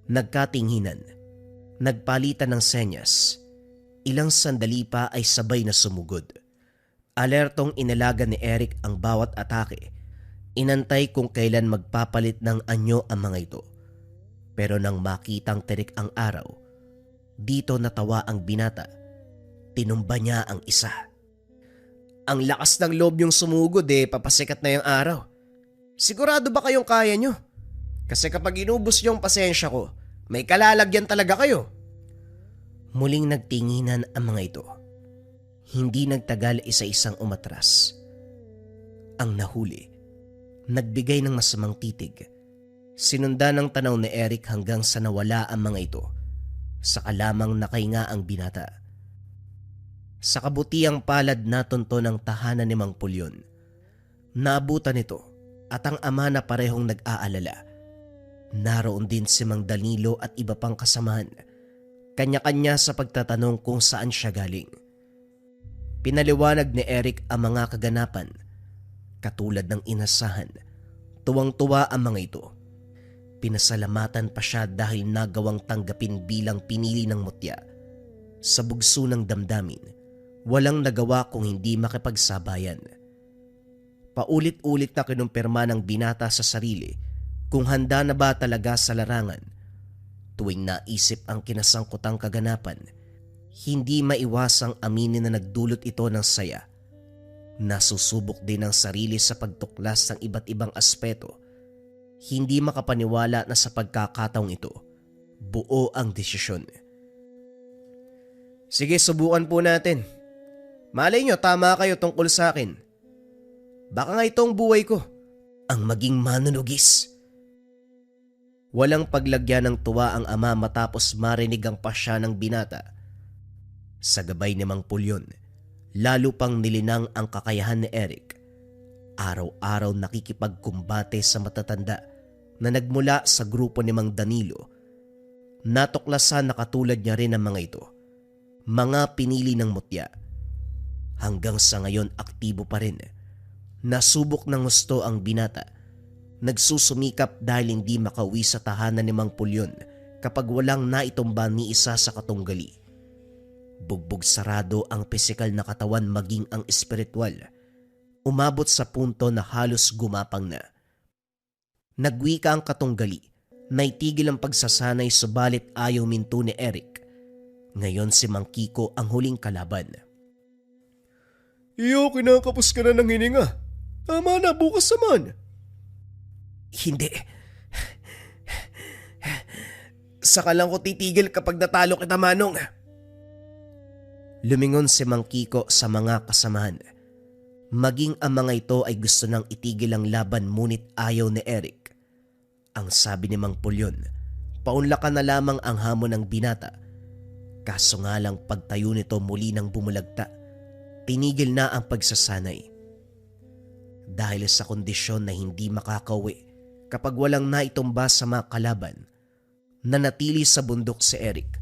Nagkatinghinan. Nagpalitan ng senyas. Ilang sandali pa ay sabay na sumugod. Alertong inalaga ni Eric ang bawat atake. Inantay kung kailan magpapalit ng anyo ang mga ito. Pero nang makitang tirik ang araw, dito natawa ang binata. Tinumba niya ang isa. Ang lakas ng loob yung sumugod papasikat na yung araw. Sigurado ba kayong kaya nyo? Kasi kapag inubos yung pasensya ko, may kalalagyan talaga kayo. Muling nagtinginan ang mga ito. Hindi nagtagal isa-isang umatras. Ang nahuli, nagbigay ng masamang titig. Sinundan ng tanaw ni Eric hanggang sa nawala ang mga ito. Saka lamang nakahinga ang binata. Sa kabutiang palad natunto ng tahanan ni Mang Pulyon. Naabutan ito at ang ama na parehong nag-aalala. Naroon din si Mang Danilo at iba pang kasamahan. Kanya-kanya sa pagtatanong kung saan siya galing. Pinaliwanag ni Eric ang mga kaganapan. Katulad ng inasahan, tuwang-tuwa ang mga ito. Pinasalamatan pa siya dahil nagawang tanggapin bilang pinili ng mutya. Sa bugso ng damdamin, walang nagawa kung hindi makipagsabayan. Paulit-ulit na kinumpirma ng binata sa sarili kung handa na ba talaga sa larangan. Tuwing naisip ang kinasangkutang kaganapan, hindi maiwasang aminin na nagdulot ito ng saya. Nasusubok din ang sarili sa pagtuklas ng iba't ibang aspeto. Hindi makapaniwala na sa pagkakataong ito, buo ang desisyon. Sige, subukan po natin. Malay nyo, tama kayo tungkol sa akin. Baka nga itong buhay ko ang maging manunugis. Walang paglagyan ng tuwa ang ama matapos marinig ang pasya ng binata. Sa gabay ni Mang Pulyon, lalo pang nilinang ang kakayahan ni Eric. Araw-araw nakikipagkumbate sa matatanda na nagmula sa grupo ni Mang Danilo. Natuklasan na katulad niya rin ang mga ito. Mga pinili ng mutya. Hanggang sa ngayon aktibo pa rin. Nasubok ng gusto ang binata. Nagsusumikap dahil hindi makauwi sa tahanan ni Mang Pulyon kapag walang naitumba ni isa sa katunggali. Bugbog sarado ang pisikal na katawan maging ang espiritual. Umabot sa punto na halos gumapang na. Nagwika ang katunggali, naitigil ang pagsasanay subalit ayaw minto ni Eric. Ngayon si Mang Kiko ang huling kalaban. Iyo, kinakapos ka na ng hininga. Tama na, bukas naman. Hindi. Saka lang ko titigil kapag natalo kita, Manong. Lumingon si Mang Kiko sa mga kasamahan. Maging ang mga ito ay gusto nang itigil ang laban ngunit ayaw ni Eric. Ang sabi ni Mang Pulyon, paunlakan na lamang ang hamon ng binata. Kaso nga lang pagtayo nito muli nang bumulagta. Tinigil na ang pagsasanay. Dahil sa kondisyon na hindi makakauwi kapag walang naitumba sa mga kalaban, nanatili sa bundok si Eric.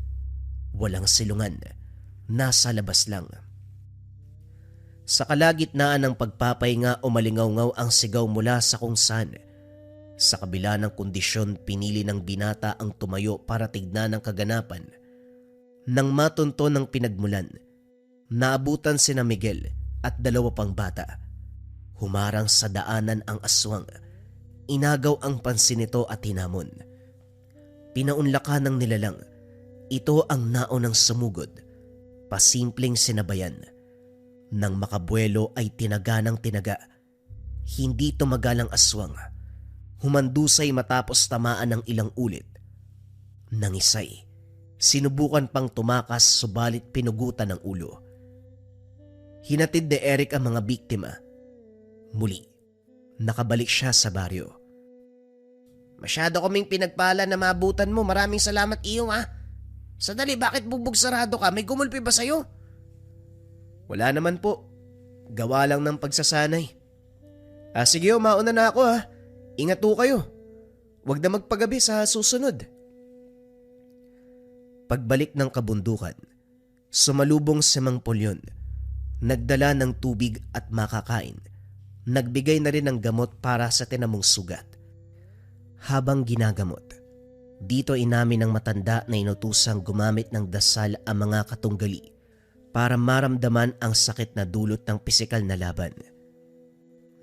Walang silungan, nasa labas lang. Sa kalagitnaan ng pagpapahinga umalingaw-ngaw ang sigaw mula sa kung saan. Sa kabila ng kondisyon pinili ng binata ang tumayo para tignan ang kaganapan. Nang matunto ng pinagmulan, naabutan sina Miguel at dalawa pang bata. Humarang sa daanan ang aswang. Inagaw ang pansin nito at hinamon. Pinaunlakan ng nilalang. Ito ang naunang sumugod. Pasimpleng sinabayan. Nang makabuelo ay tinaga ng tinaga. Hindi tumagal ang aswang. Humandusay matapos tamaan ng ilang ulit. Nangisay. Sinubukan pang tumakas subalit pinugutan ng ulo. Hinatid ni Eric ang mga biktima. Muli, nakabalik siya sa baryo. Masyado kaming pinagpala na maabutan mo. Maraming salamat iyo, ha. Sandali, bakit bugbog sarado ka? May gumulpi ba sa'yo? Wala naman po. Gawa lang ng pagsasanay. Sige, mauna na ako, ha. Ingat po kayo. Huwag na magpagabi sa susunod. Pagbalik ng kabundukan, sumalubong si Mang Pulyon. Nagdala ng tubig at makakain. Nagbigay na rin ng gamot para sa tinamong sugat. Habang ginagamot, dito inamin ng matanda na inutusang gumamit ng dasal ang mga katunggali para maramdaman ang sakit na dulot ng pisikal na laban.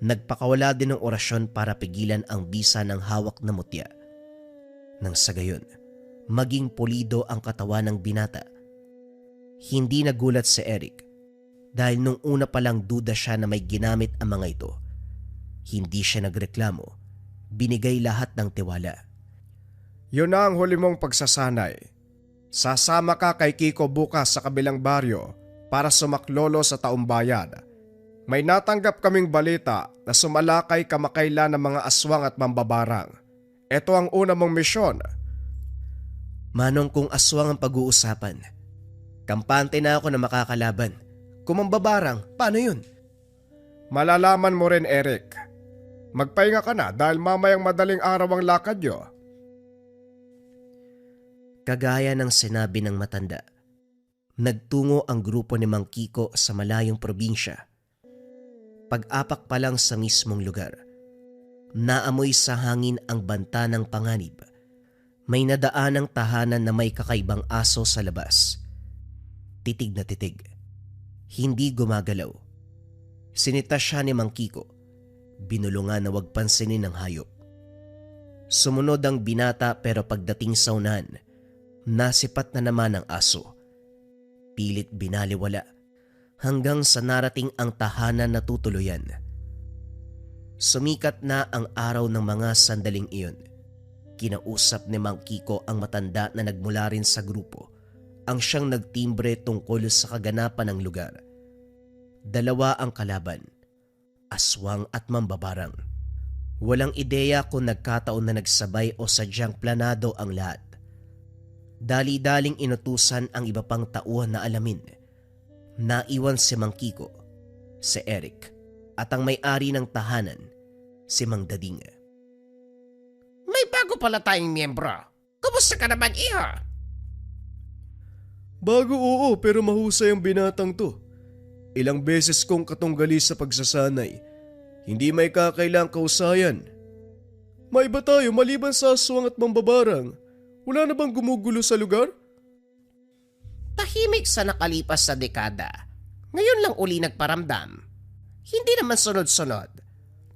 Nagpakawala din ng orasyon para pigilan ang bisa ng hawak na mutya. Nang sa gayon, maging pulido ang katawan ng binata. Hindi nagulat si Eric dahil nung una palang duda siya na may ginamit ang mga ito. Hindi siya nagreklamo, binigay lahat ng tiwala. Yun na ang huli mong pagsasanay. Sasama ka kay Kiko bukas sa kabilang baryo para sumaklolo sa taumbayan. May natanggap kaming balita na sumalakay kamakailan ng mga aswang at mambabarang. Ito ang una mong misyon. Manong, kung aswang ang pag-uusapan, kampante na ako na makakalaban. Kung mambabarang, paano yun? Malalaman mo rin, Eric. Magpahinga ka na dahil mamayang madaling araw ang lakad nyo. Kagaya ng sinabi ng matanda, nagtungo ang grupo ni Mang Kiko sa malayong probinsya. Pag-apak pa lang sa mismong lugar, naamoy sa hangin ang banta ng panganib. May nadaan ng tahanan na may kakaibang aso sa labas. Titig na titig. Hindi gumagalaw. Sinita siya ni Mang Kiko. Binulungan na wag pansinin ng hayop. Sumunod ang binata pero pagdating sa unahan, nasipat na naman ang aso. Pilit binaliwala hanggang sa narating ang tahanan na tutuluyan. Sumikat na ang araw ng mga sandaling iyon. Kinausap ni Mang Kiko ang matanda na nagmula rin sa grupo, ang siyang nagtimbre tungkol sa kaganapan ng lugar. Dalawa ang kalaban, aswang at mambabarang. Walang ideya kung nagkataon na nagsabay o sadyang planado ang lahat. Dali-daling inutusan ang iba pang tauhan na alamin. Naiwan si Mang Kiko, si Eric, at ang may-ari ng tahanan, si Mang Dading. May bago pala tayong miyembro. Kumusta ka naman, iha? Bago, oo, pero mahusay ang binatang to. Ilang beses kong katunggali sa pagsasanay. Hindi may kakailang kausayan. May iba tayo maliban sa aswang at mambabarang. Wala na bang gumugulo sa lugar? Tahimik sa nakalipas sa dekada. Ngayon lang uli nagparamdam. Hindi naman sunod-sunod.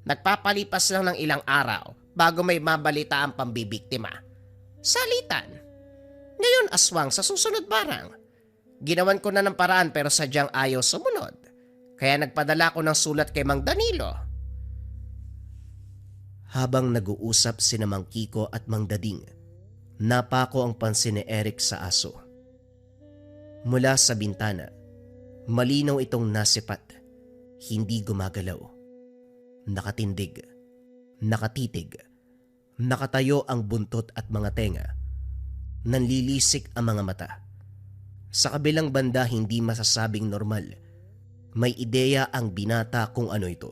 Nagpapalipas lang ng ilang araw bago may mabalita ang pambibiktima. Salitan. Ngayon aswang, sa susunod barang. Ginawan ko na ng paraan pero sadyang ayaw sumunod. Kaya nagpadala ko ng sulat kay Mang Danilo. Habang nag-uusap si Mang Kiko at Mang Dading, napako ang pansin ni Eric sa aso. Mula sa bintana, malinaw itong nasipat, hindi gumagalaw. Nakatindig, nakatitig, nakatayo ang buntot at mga tenga. Nanlilisik ang mga mata. Sa kabilang banda hindi masasabing normal. May ideya ang binata kung ano ito.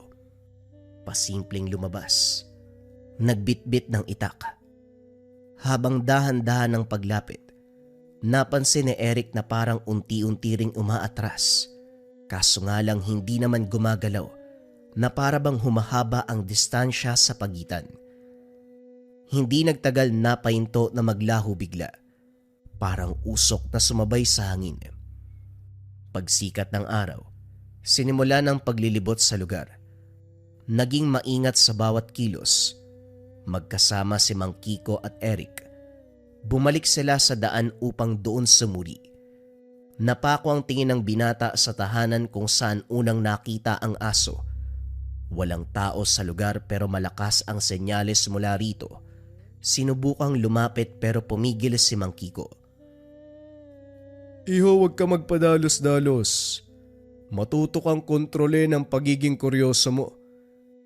Pasimpleng lumabas. Nagbitbit ng itak. Habang dahan-dahan ng paglapit, napansin ni Eric na parang unti-unti ring umaatras. Kaso nga lang hindi naman gumagalaw, na para bang humahaba ang distansya sa pagitan. Hindi nagtagal napahinto na maglaho bigla. Parang usok na sumabay sa hangin. Pagsikat ng araw, sinimula ng paglilibot sa lugar. Naging maingat sa bawat kilos. Magkasama si Mang Kiko at Eric. Bumalik sila sa daan upang doon sumuri. Napako ang tingin ng binata sa tahanan kung saan unang nakita ang aso. Walang tao sa lugar pero malakas ang senyales mula rito. Sinubukang lumapit pero pumigil si Mang Kiko. Iho, huwag ka magpadalos-dalos. Matuto kang kontrole ng pagiging kuryoso mo.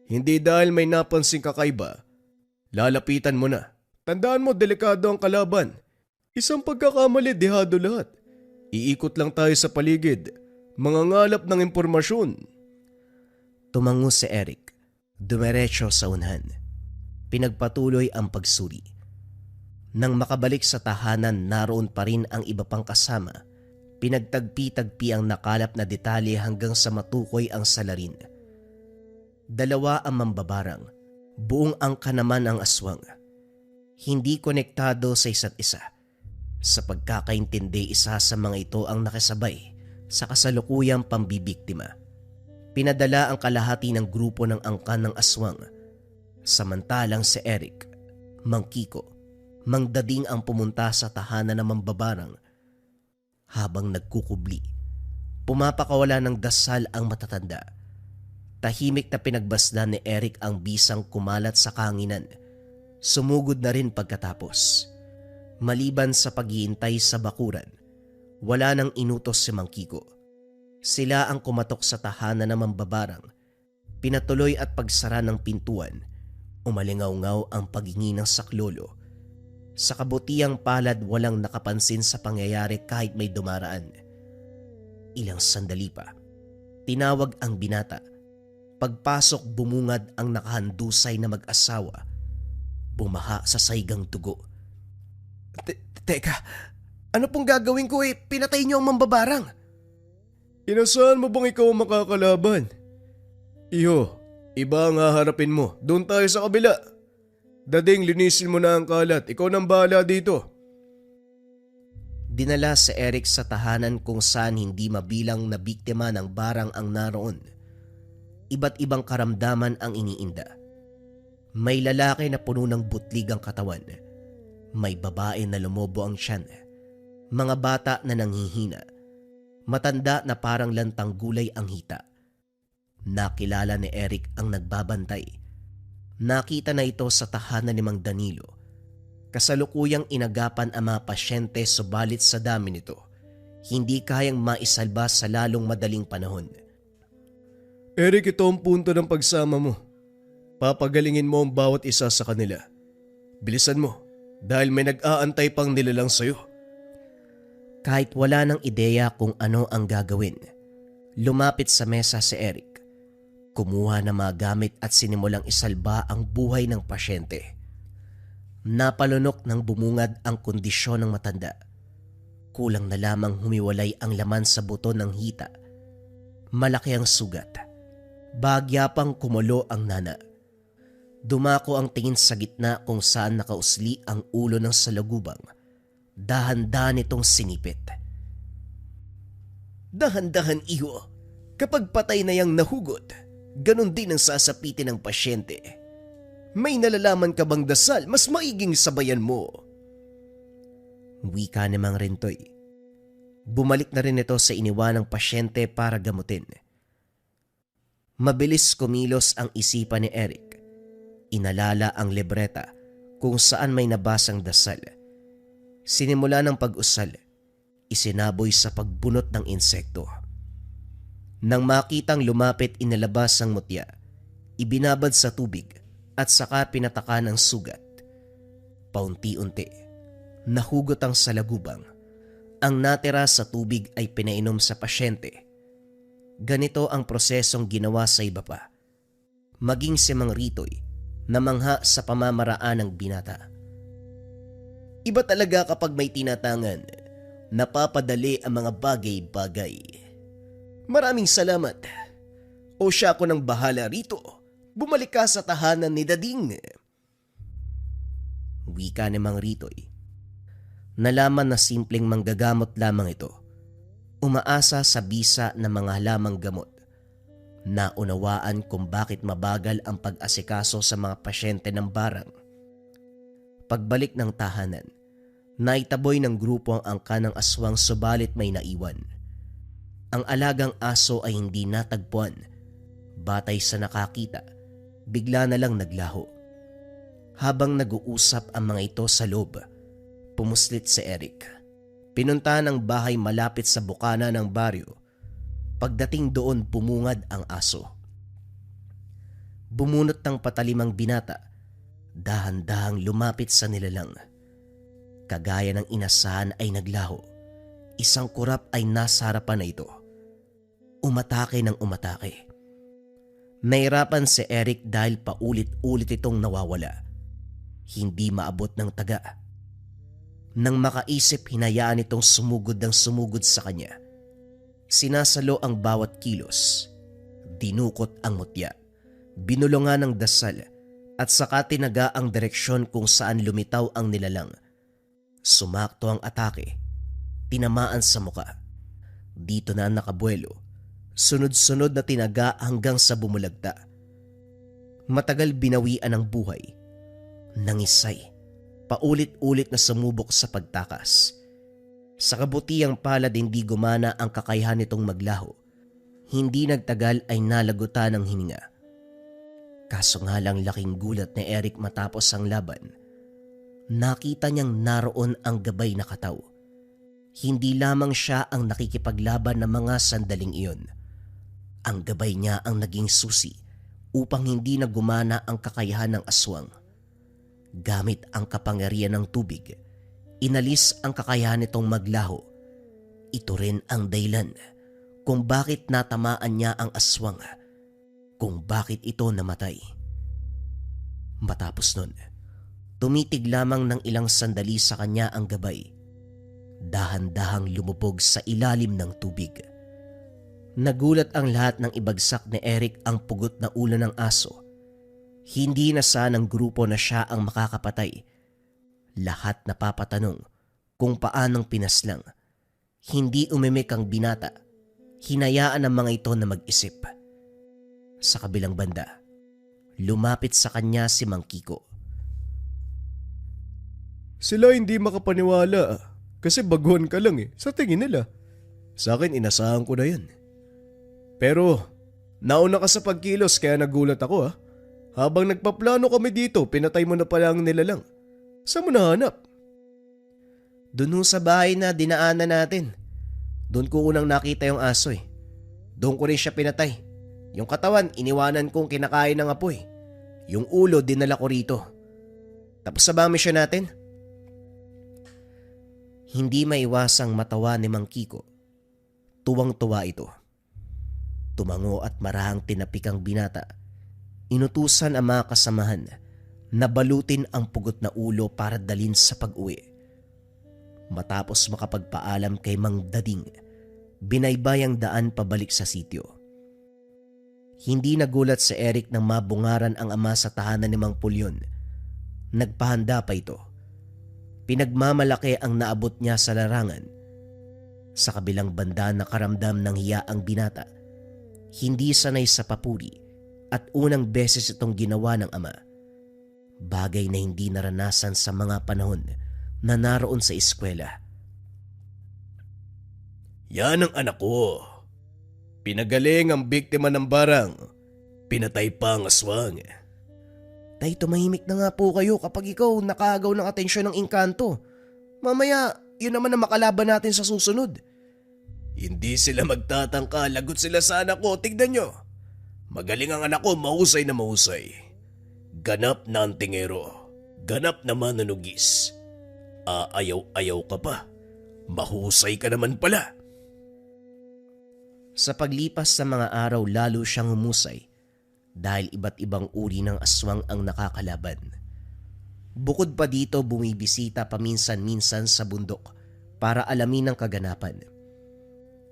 Hindi dahil may napansing kakaiba, lalapitan mo na. Tandaan mo, delikado ang kalaban. Isang pagkakamali, dehado lahat. Iikot lang tayo sa paligid, mangangalap ng impormasyon. Tumango si Eric, dumiretso sa unahan. Pinagpatuloy ang pagsuri. Nang makabalik sa tahanan, naroon pa rin ang iba pang kasama. Pinagtagpi-tagpi ang nakalap na detalye hanggang sa matukoy ang salarin. Dalawa ang mambabarang, buong angka naman ang aswang. Hindi konektado sa isa't isa. Sa pagkakaintindi, isa sa mga ito ang nakasabay sa kasalukuyang pambibiktima. Pinadala ang kalahati ng grupo ng angkan ng aswang, samantalang si Eric, Mang Kiko, Mang Dading ang pumunta sa tahanan ng mambabarang. Habang nagkukubli, pumapakawala ng dasal ang matatanda. Tahimik na pinagbasdan ni Eric ang bisang kumalat sa kanginan. Sumugod na rin pagkatapos. Maliban sa paghihintay sa bakuran, wala nang inutos si Mang Kiko. Sila ang kumatok sa tahanan ng mambabarang. Pinatuloy at pagsara ng pintuan, umalingaw-ngaw ang paghingi ng saklolo. Sa kabutiang palad walang nakapansin sa pangyayari kahit may dumaraan. Ilang sandali pa, tinawag ang binata. Pagpasok bumungad ang nakahandusay na mag-asawa. Bumaha sa saigang dugo. Teka, ano pong gagawin ko pinatay niyo ang mambabarang? Inasahan mo bang ikaw ang makakalaban? Iho, iba ang haharapin mo. Doon tayo sa kabila. Dading, linisin mo na ang kalat. Ikaw nang bahala dito. Dinala si Eric sa tahanan kung saan hindi mabilang na biktima ng barang ang naroon. Iba't ibang karamdaman ang iniinda. May lalaki na puno ng butlig ang katawan. May babae na lumobo ang tiyan. Mga bata na nanghihina. Matanda na parang lantang gulay ang hita. Nakilala ni Eric ang nagbabantay. Nakita na ito sa tahanan ni Mang Danilo. Kasalukuyang inagapan ang mga pasyente subalit sa dami nito, hindi kayang maisalba sa lalong madaling panahon. Eric, ito ang punto ng pagsama mo. Papagalingin mo ang bawat isa sa kanila. Bilisan mo, dahil may nag-aantay pang nilalang sa'yo. Kahit wala ng ideya kung ano ang gagawin, lumapit sa mesa si Eric. Kumuha ng mga gamit at sinimulang isalba ang buhay ng pasyente. Napalunok ng bumungad ang kondisyon ng matanda. Kulang na lamang humiwalay ang laman sa buto ng hita. Malaki ang sugat. Bagya pang kumulo ang nana. Dumako ang tingin sa gitna kung saan nakausli ang ulo ng salagubang. Dahan-dahan itong sinipit. Dahan-dahan iho, kapag patay na yang nahugot, ganun din ang sasapitin ng pasyente. May nalalaman ka bang dasal, mas maiging sabayan mo. Wika ni Mang Rintoy. Bumalik na rin ito sa iniwanang pasyente para gamutin. Mabilis kumilos ang isipan ni Eric. Inalala ang libreta kung saan may nabasang dasal. Sinimula ng pag-usal, isinaboy sa pagbunot ng insekto. Nang makitang lumapit inilabas ang mutya, ibinabad sa tubig at saka pinataka ng sugat. Paunti-unti, nahugot ang salagubang. Ang natira sa tubig ay pinainom sa pasyente. Ganito ang prosesong ginawa sa iba pa. Maging si Mang Ritoy, namangha sa pamamaraan ng binata. Iba talaga kapag may tinatangan, napapadali ang mga bagay-bagay. Maraming salamat. O siya ko nang bahala rito. Bumalik ka sa tahanan ni Dading. Wika ni Mang Ritoy. Nalaman na simpleng manggagamot lamang ito. Umaasa sa bisa ng mga halamang gamot. Naunawaan kung bakit mabagal ang pag-asikaso sa mga pasyente ng barang. Pagbalik ng tahanan, naitaboy ng grupo ang angka ng aswang subalit may naiwan. Ang alagang aso ay hindi natagpuan. Batay sa nakakita, bigla na lang naglaho. Habang nag-uusap ang mga ito sa loob, pumuslit si Eric. Pinunta ng bahay malapit sa bukana ng baryo. Pagdating doon, bumungad ang aso. Bumunot ng patalimang binata. Dahan-dahang lumapit sa nilalang. Kagaya ng inasahan ay naglaho. Isang kurap ay nasa harapan na ito. Umatake ng umatake. Nahirapan si Eric dahil paulit-ulit itong nawawala. Hindi maabot ng taga. Nang makaisip, hinayaan itong sumugod ng sumugod sa kanya. Sinasalo ang bawat kilos. Dinukot ang mutya. Binulungan ng dasal at saka tinaga ang direksyon kung saan lumitaw ang nilalang. Sumakto ang atake. Tinamaan sa muka. Dito na nakabuelo, sunod-sunod na tinaga hanggang sa bumulagta. Matagal binawian ang buhay. Nangisay, paulit-ulit na sumubok sa pagtakas. Sa kabutihang palad hindi gumana ang kakayahan nitong maglaho. Hindi nagtagal ay nalagutan ng hininga. Kaso nga lang laking gulat ni Eric matapos ang laban. Nakita niyang naroon ang gabay na kataw. Hindi lamang siya ang nakikipaglaban ng mga sandaling iyon. Ang gabay niya ang naging susi upang hindi na gumana ang kakayahan ng aswang. Gamit ang kapangyarihan ng tubig, inalis ang kakayahan nitong maglaho. Ito rin ang dahilan kung bakit natamaan niya ang aswang, kung bakit ito namatay. Matapos nun, tumitig lamang ng ilang sandali sa kanya ang gabay. Dahan-dahang lumubog sa ilalim ng tubig. Nagulat ang lahat nang ibagsak ni Eric ang pugot na ulo ng aso. Hindi na sanang grupo na siya ang makakapatay. Lahat napapatanong kung paanong pinaslang. Hindi umimik ang binata. Hinayaan ang mga ito na mag-isip. Sa kabilang banda, lumapit sa kanya si Mang Kiko. Sila hindi makapaniwala kasi baguhan ka lang sa tingin nila. Sa akin inasahan ko na yan. Pero nauna ka sa pagkilos kaya nagulat ako. Habang nagpaplano kami dito, pinatay mo na pala ang nilalang. Saan mo nahanap? Doon sa bahay na dinaanan natin. Doon ko unang nakita yung aso Doon ko rin siya pinatay. Yung katawan, iniwanan kong kinakain ng apoy. Yung ulo, dinala ko rito. Tapos sa ba mission natin? Hindi maiwasang matawa ni Mang Kiko. Tuwang-tuwa ito. Tumango at marahang tinapik ang binata. Inutusan ang mga kasamahan na balutin ang pugot na ulo para dalhin sa pag-uwi. Matapos makapagpaalam kay Mang Dading, binaybay ang daan pabalik sa sityo. Hindi nagulat si Eric nang mabungaran ang ama sa tahanan ni Mang Pulyon. Nagpahanda pa ito. Pinagmamalaki ang naabot niya sa larangan. Sa kabilang banda nakaramdam ng hiya ang binata. Hindi sanay sa papuri at unang beses itong ginawa ng ama. Bagay na hindi naranasan sa mga panahon na naroon sa eskwela. Yan ang anak ko. Pinagaling ang biktima ng barang. Pinatay pa ang aswang. Tay, tumahimik na nga po kayo kapag ikaw nakagaw ng atensyon ng engkanto. Mamaya, yun naman ang makalaban natin sa susunod. Hindi sila magtatangka, lagot sila sa anak ko, tignan nyo. Magaling ang anak ko, mahusay na mahusay. Ganap na antingero, ganap na manunugis. Aayaw-ayaw ka pa, mahusay ka naman pala. Sa paglipas sa mga araw lalo siyang humusay dahil iba't ibang uri ng aswang ang nakakalaban. Bukod pa dito bumibisita paminsan-minsan sa bundok para alamin ang kaganapan.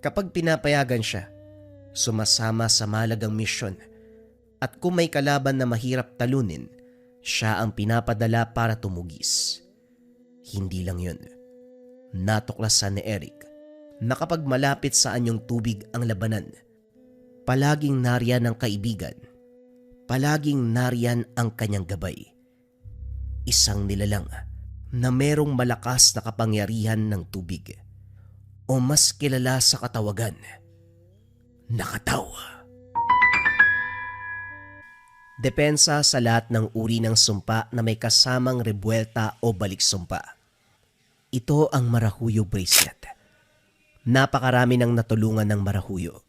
Kapag pinapayagan siya, sumasama sa malagang misyon at kung may kalaban na mahirap talunin, siya ang pinapadala para tumugis. Hindi lang yun. Natuklasan ni Eric na kapag malapit sa anyong tubig ang labanan, palaging nariyan ang kaibigan, palaging nariyan ang kanyang gabay. Isang nilalang na merong malakas na kapangyarihan ng tubig o mas kilala sa katawagan, nakataw. Depensa sa lahat ng uri ng sumpa na may kasamang rebuelta o baliksumpa. Ito ang Marahuyo Bracelet. Napakarami ng natulungan ng Marahuyo.